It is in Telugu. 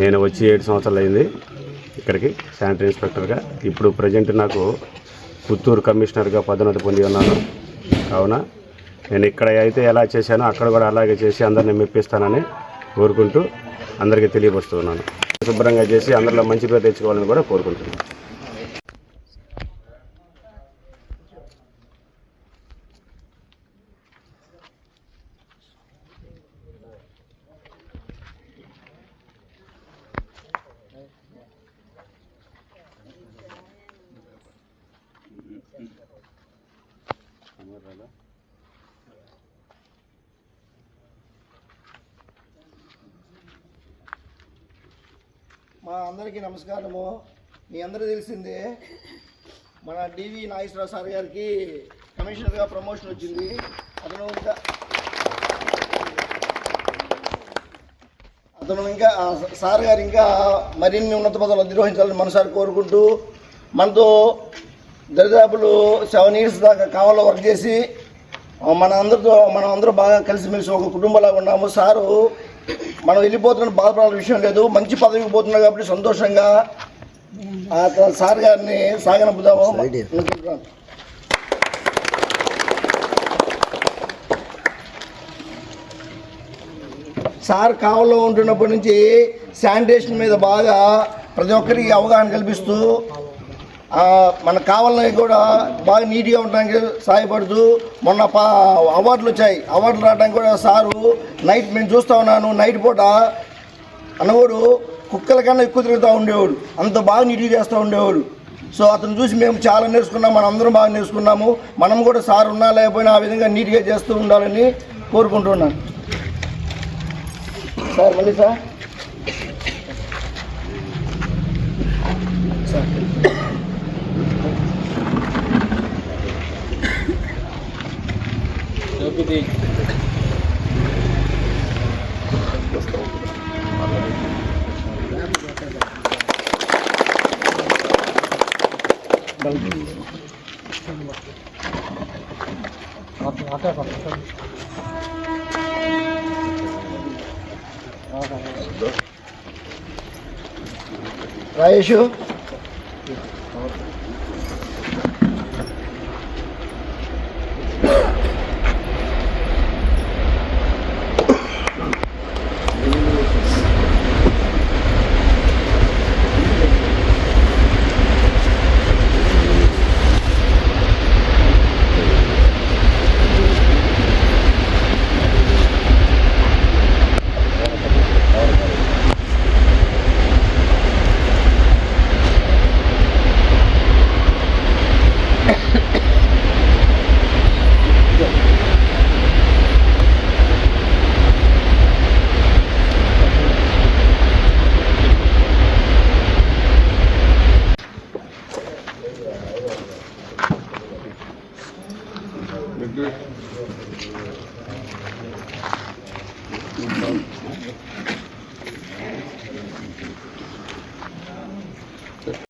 నేను వచ్చి 7 సంవత్సరాలు అయింది ఇక్కడికి శానిటరీ ఇన్స్పెక్టర్గా. ఇప్పుడు ప్రజెంట్ నాకు పుత్తూరు కమిషనర్గా పదోన్నతి పొంది ఉన్నాను. కావున నేను ఇక్కడ అయితే ఎలా చేశానో అక్కడ కూడా అలాగే చేసి అందరిని మెప్పిస్తానని కోరుకుంటూ అందరికీ తెలియపరుస్తూ ఉన్నాను. శుభ్రంగా చేసి అందరిలో మంచి పేరు తెచ్చుకోవాలని కూడా కోరుకుంటున్నాను. మా అందరికీ నమస్కారము. మీ అందరూ తెలిసిందే, మన డివి నాగేశ్వరరావు సార్ గారికి కమిషనర్గా ప్రమోషన్ వచ్చింది. అతను ఇంకా సార్ గారు ఇంకా మరిన్ని ఉన్నత పదవులు అధిరోహించాలని మనసారి కోరుకుంటూ, మనతో దరిదాపులు 7 years దాకా కావాలో వర్క్ చేసి మనం అందరూ బాగా కలిసిమెలిసి ఒక కుటుంబంలాగా ఉన్నాము. సారు మనం వెళ్ళిపోతున్న బాధపడాల్సిన విషయం లేదు, మంచి పదవికి పోతున్నాం కాబట్టి సంతోషంగా సార్ గారిని సాగనంపుదాము. సార్ కావల్లో ఉంటున్నప్పటి నుంచి శానిటేషన్ మీద బాగా ప్రతి ఒక్కరికి అవగాహన కల్పిస్తూ మన కావాలని కూడా బాగా నీట్గా ఉండడానికి సహాయపడుతూ మొన్న అవార్డులు వచ్చాయి. అవార్డులు రావడానికి కూడా సారు నైట్ మేము చూస్తూ ఉన్నాను, నైట్ పూట అన్నవాడు కుక్కల కన్నా ఎక్కువ తిరుగుతూ ఉండేవాడు, అంత బాగా నీట్గా చేస్తూ ఉండేవాడు. సో అతను చూసి మేము చాలా నేర్చుకున్నాం, మనం అందరం బాగా నేర్చుకున్నాము. మనం కూడా సార్ ఉన్నా లేకపోయినా ఆ విధంగా నీట్గా చేస్తూ ఉండాలని కోరుకుంటున్నాను. సార్ మళ్ళీ సార్ రాయేషు